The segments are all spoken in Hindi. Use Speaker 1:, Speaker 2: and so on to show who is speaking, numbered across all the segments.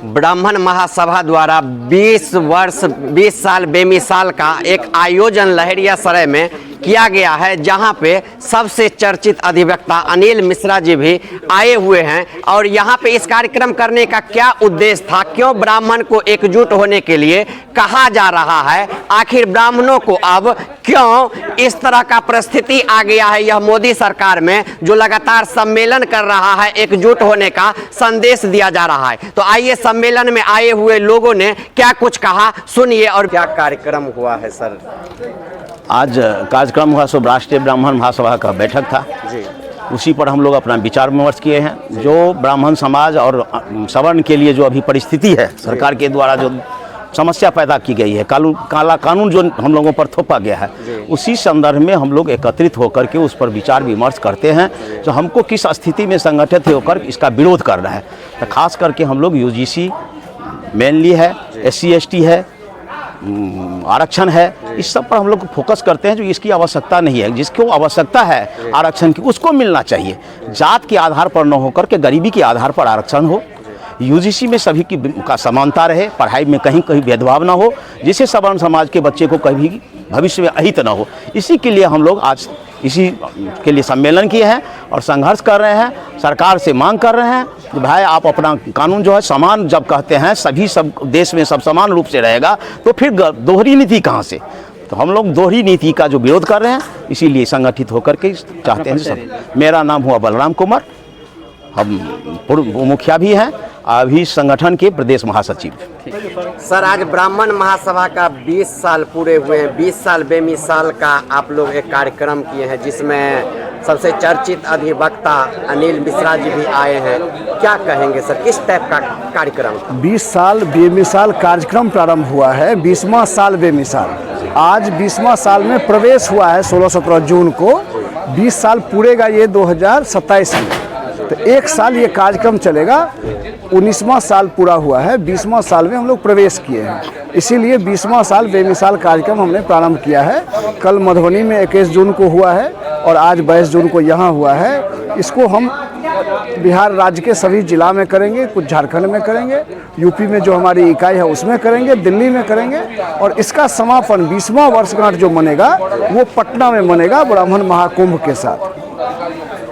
Speaker 1: ब्राह्मण महासभा द्वारा 20 साल बेमिसाल का एक आयोजन लहरियासराय में किया गया है, जहां पे सबसे चर्चित अधिवक्ता अनिल मिश्रा जी भी आए हुए हैं। और यहां पे इस कार्यक्रम करने का क्या उद्देश्य था, क्यों ब्राह्मण को एकजुट होने के लिए कहा जा रहा है, आखिर ब्राह्मणों को अब क्यों इस तरह का परिस्थिति आ गया है यह मोदी सरकार में, जो लगातार सम्मेलन कर रहा है, एकजुट होने का संदेश दिया जा रहा है। तो आइए सम्मेलन में आए हुए लोगों ने क्या कुछ कहा सुनिए। और क्या कार्यक्रम हुआ है सर?
Speaker 2: आज कार्यक्रम हुआ सो राष्ट्रीय ब्राह्मण महासभा का बैठक था जी। उसी पर हम लोग अपना विचार विमर्श किए हैं। जो ब्राह्मण समाज और सवर्ण के लिए जो अभी परिस्थिति है, सरकार के द्वारा जो समस्या पैदा की गई है, काला कानून जो हम लोगों पर थोपा गया है, उसी संदर्भ में हम लोग एकत्रित होकर के उस पर विचार विमर्श करते हैं। तो हमको किस स्थिति में संगठित होकर इसका विरोध करना है, तो खास करके हम लोग UGC मेनली है, SC ST है, आरक्षण है, इस सब पर हम लोग फोकस करते हैं। जो इसकी आवश्यकता नहीं है, जिसको आवश्यकता है आरक्षण की, उसको मिलना चाहिए। जात के आधार पर न होकर के गरीबी के आधार पर आरक्षण हो। UGC में सभी की का समानता रहे, पढ़ाई में कहीं कहीं भेदभाव ना हो, जिससे सवर्ण समाज के बच्चे को कभी भविष्य में अहित ना हो। इसी के लिए हम लोग आज इसी के लिए सम्मेलन किए हैं और संघर्ष कर रहे हैं, सरकार से मांग कर रहे हैं कि भाई आप अपना कानून जो है समान, जब कहते हैं सभी सब देश में सब समान रूप से रहेगा, तो फिर दोहरी नीति कहाँ से? तो हम लोग दोहरी नीति का जो विरोध कर रहे हैं, इसीलिए संगठित होकर के चाहते हैं सब। मेरा नाम हुआ बलराम कुमार, हम पूर्व मुखिया भी हैं, अभी संगठन के प्रदेश महासचिव।
Speaker 1: सर, आज ब्राह्मण महासभा का 20 साल पूरे हुए हैं। 20 साल बेमिसाल का आप लोग एक कार्यक्रम किए हैं, जिसमें सबसे चर्चित अधिवक्ता अनिल मिश्रा जी भी आए हैं। क्या कहेंगे सर, किस टाइप का कार्यक्रम?
Speaker 3: 20 साल बेमिसाल कार्यक्रम प्रारंभ हुआ है, 20वां साल बेमिसाल। आज 20वां साल में प्रवेश हुआ है 16-17 जून को। 20 साल पूरेगा ये 2027 में, तो 1 साल ये कार्यक्रम चलेगा। 19वां साल पूरा हुआ है, 20वां साल में हम लोग प्रवेश किए हैं, इसीलिए 20वां साल बेमिसाल कार्यक्रम हमने प्रारंभ किया है। कल मधुबनी में 21 जून को हुआ है और आज 22 जून को यहाँ हुआ है। इसको हम बिहार राज्य के सभी जिला में करेंगे, कुछ झारखंड में करेंगे, यूपी में जो हमारी इकाई है उसमें करेंगे, दिल्ली में करेंगे, और इसका समापन 20वां वर्षगांठ जो मनेगा वो पटना में मनेगा ब्राह्मण महाकुंभ के साथ।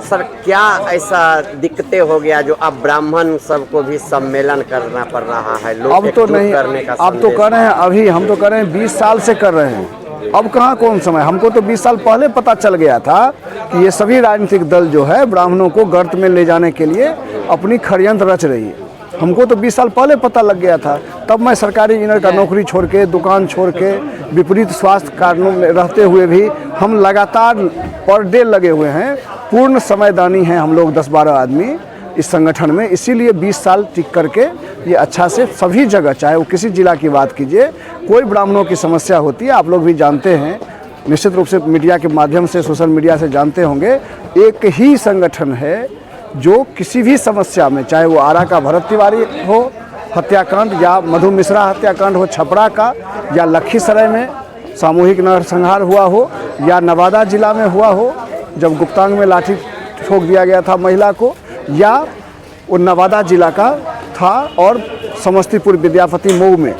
Speaker 1: सर, क्या ऐसा दिक्कतें हो गया जो अब ब्राह्मण सबको भी सम्मेलन करना पड़ रहा है? लोग
Speaker 3: अब तो नहीं, अब तो कर रहे हैं, अभी हम तो कर रहे हैं, 20 साल से कर रहे हैं। अब कहाँ कौन समय, हमको तो 20 साल पहले पता चल गया था कि ये सभी राजनीतिक दल जो है ब्राह्मणों को गर्त में ले जाने के लिए अपनी षड्यंत्र रच रही है। हमको तो 20 साल पहले पता लग गया था। तब मैं सरकारी इंजीनियर का नौकरी छोड़ के, दुकान छोड़ के, विपरीत स्वास्थ्य कारणों में रहते हुए भी हम लगातार पर डे लगे हुए हैं। पूर्ण समयदानी हैं हम लोग 10-12 आदमी इस संगठन में। इसीलिए 20 साल टिक करके ये अच्छा से सभी जगह, चाहे वो किसी जिला की बात कीजिए, कोई ब्राह्मणों की समस्या होती है, आप लोग भी जानते हैं, निश्चित रूप से मीडिया के माध्यम से, सोशल मीडिया से जानते होंगे। एक ही संगठन है जो किसी भी समस्या में, चाहे वो आरा का भरत तिवारी हो हत्याकांड, या मधु मिश्रा हत्याकांड हो छपरा का, या लखीसराय में सामूहिक नरसंहार हुआ हो, या नवादा जिला में हुआ हो जब गुप्तांग में लाठी ठोक दिया गया था महिला को, या वो नवादा जिला का था, और समस्तीपुर विद्यापति मऊ में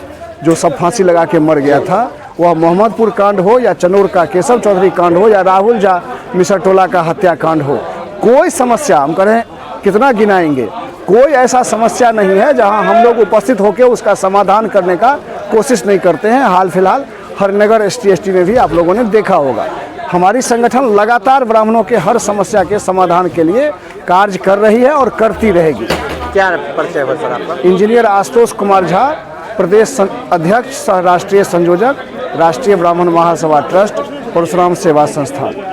Speaker 3: जो सब फांसी लगा के मर गया था, वह मोहम्मदपुर कांड हो, या चनौर का केशव चौधरी कांड हो, या राहुल झा मिश्र टोला का हत्याकांड हो, कोई समस्या, हम करें कितना गिनाएंगे, कोई ऐसा समस्या नहीं है जहां हम लोग उपस्थित होकर उसका समाधान करने का कोशिश नहीं करते हैं। हाल फिलहाल हरनगर ST ST में भी आप लोगों ने देखा होगा, हमारी संगठन लगातार ब्राह्मणों के हर समस्या के समाधान के लिए कार्य कर रही है और करती रहेगी।
Speaker 1: क्या परिचय हो सर आपका? इंजीनियर
Speaker 3: आशुतोष कुमार झा, प्रदेश अध्यक्ष सह राष्ट्रीय संयोजक, राष्ट्रीय ब्राह्मण महासभा ट्रस्ट, परशुराम सेवा संस्थान।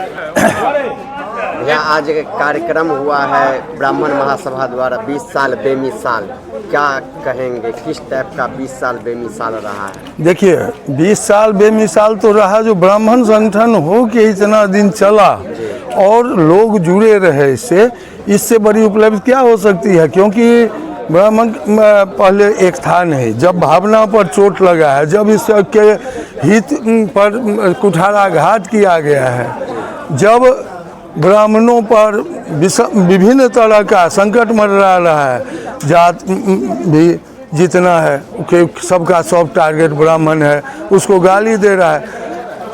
Speaker 1: यहाँ आज एक कार्यक्रम हुआ है ब्राह्मण महासभा द्वारा 20 साल बेमिसाल। क्या कहेंगे, किस टाइप का 20 साल बेमिसाल रहा है?
Speaker 4: देखिए, 20 साल बेमिसाल तो रहा, जो ब्राह्मण संगठन हो के इतना दिन चला और लोग जुड़े रहे इससे बड़ी उपलब्धि क्या हो सकती है? क्योंकि ब्राह्मण पहले एक था नहीं, जब भावना पर चोट लगा है, जब इसके हित पर कुठाराघात किया गया है, जब ब्राह्मणों पर विभिन्न तरह का संकट मंडरा रहा है, जात भी जितना है कि सबका सब टारगेट ब्राह्मण है, उसको गाली दे रहा है।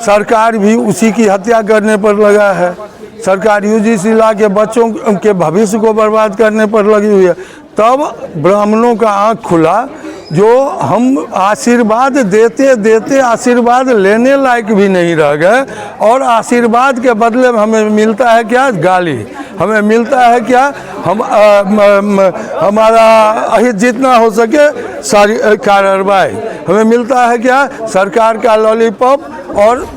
Speaker 4: सरकार भी उसी की हत्या करने पर लगा है। सरकार यूजीसी ला के बच्चों के भविष्य को बर्बाद करने पर लगी हुई है। तब ब्राह्मणों का आँख खुला, जो हम आशीर्वाद देते देते आशीर्वाद लेने लायक भी नहीं रह गए, और आशीर्वाद के बदले में हमें मिलता है क्या? गाली। हमें मिलता है क्या? हमारा अहित जितना हो सके सारी कार्रवाई। हमें मिलता है क्या? सरकार का लॉलीपॉप। और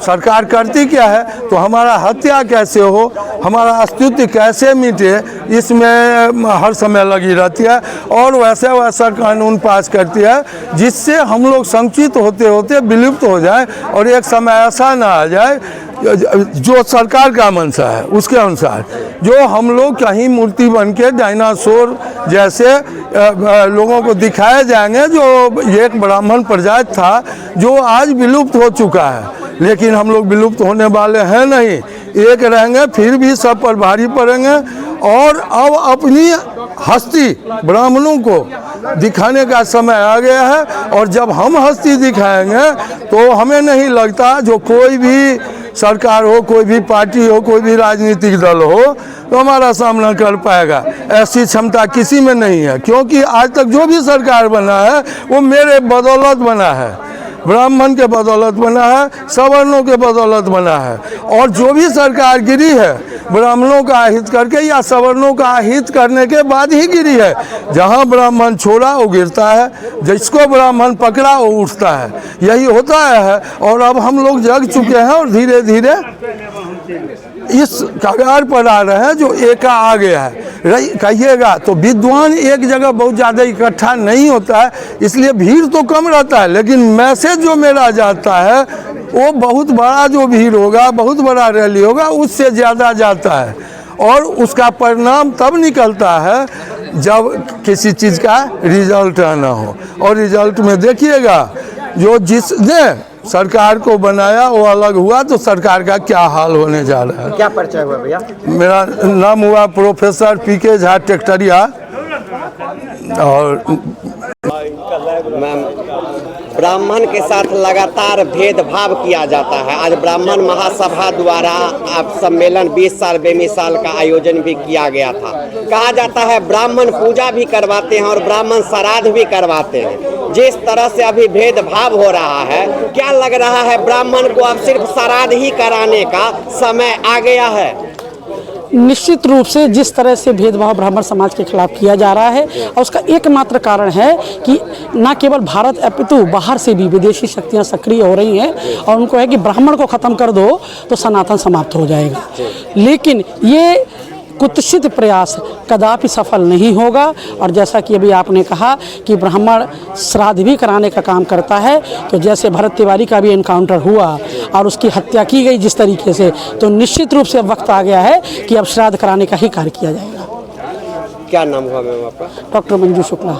Speaker 4: सरकार करती क्या है? तो हमारा हत्या कैसे हो, हमारा अस्तित्व कैसे मिटे, इसमें हर समय लगी रहती है। और वैसे वैसा कानून पास करती है जिससे हम लोग संचित होते होते विलुप्त हो जाए, और एक समय ऐसा ना आ जाए जो सरकार का मंशा है उसके अनुसार, जो हम लोग कहीं मूर्ति बन के डायनासोर जैसे लोगों को दिखाए जाएंगे, जो एक ब्राह्मण प्रजाति था जो आज विलुप्त हो चुका है। लेकिन हम लोग विलुप्त होने वाले हैं नहीं, एक रहेंगे, फिर भी सब पर भारी पड़ेंगे। और अब अपनी हस्ती ब्राह्मणों को दिखाने का समय आ गया है। और जब हम हस्ती दिखाएंगे तो हमें नहीं लगता जो कोई भी सरकार हो, कोई भी पार्टी हो, कोई भी राजनीतिक दल हो, तो हमारा सामना कर पाएगा। ऐसी क्षमता किसी में नहीं है, क्योंकि आज तक जो भी सरकार बना है वो मेरे बदौलत बना है, ब्राह्मण के बदौलत बना है, सवर्णों के बदौलत बना है। और जो भी सरकार गिरी है ब्राह्मणों का हित करके या सवर्णों का हित करने के बाद ही गिरी है। जहाँ ब्राह्मण छोड़ा वो गिरता है, जिसको ब्राह्मण पकड़ा वो उठता है, यही होता है। और अब हम लोग जग चुके हैं और धीरे धीरे इस कगार पर आ रहे हैं जो एका आ गया है। कहिएगा तो विद्वान एक जगह बहुत ज़्यादा इकट्ठा नहीं होता है, इसलिए भीड़ तो कम रहता है, लेकिन मैसेज जो मेरा जाता है वो बहुत बड़ा जो भीड़ होगा, बहुत बड़ा रैली होगा, उससे ज़्यादा जाता है। और उसका परिणाम तब निकलता है जब किसी चीज़ का रिजल्ट आना हो। और रिजल्ट में देखिएगा जो जिसने सरकार को बनाया वो अलग हुआ, तो सरकार का क्या हाल होने जा रहा है।
Speaker 1: क्या परिचय हुआ भैया?
Speaker 4: मेरा नाम हुआ प्रोफेसर पीके झा टेक्टरिया। और
Speaker 1: ब्राह्मण के साथ लगातार भेदभाव किया जाता है। आज ब्राह्मण महासभा द्वारा सम्मेलन 20 साल बेमिसाल का आयोजन भी किया गया था। कहा जाता है ब्राह्मण पूजा भी करवाते हैं और ब्राह्मण श्राद्ध भी करवाते हैं। जिस तरह से अभी भेदभाव हो रहा है, क्या लग रहा है ब्राह्मण को अब सिर्फ श्राद्ध ही कराने का समय आ गया है?
Speaker 5: निश्चित रूप से जिस तरह से भेदभाव ब्राह्मण समाज के खिलाफ किया जा रहा है, और उसका एकमात्र कारण है कि न केवल भारत अपितु बाहर से भी विदेशी शक्तियां सक्रिय हो रही हैं, और उनको है कि ब्राह्मण को ख़त्म कर दो तो सनातन समाप्त हो जाएगा। लेकिन ये कुत्सित प्रयास कदापि सफल नहीं होगा। और जैसा कि अभी आपने कहा कि ब्राह्मण श्राद्ध भी कराने का काम करता है, तो जैसे भरत तिवारी का भी एनकाउंटर हुआ और उसकी हत्या की गई जिस तरीके से, तो निश्चित रूप से अब वक्त आ गया है कि अब श्राद्ध कराने का ही कार्य किया जाएगा।
Speaker 1: क्या नाम हुआ मैम आपका?
Speaker 5: डॉक्टर मंजू शुक्ला।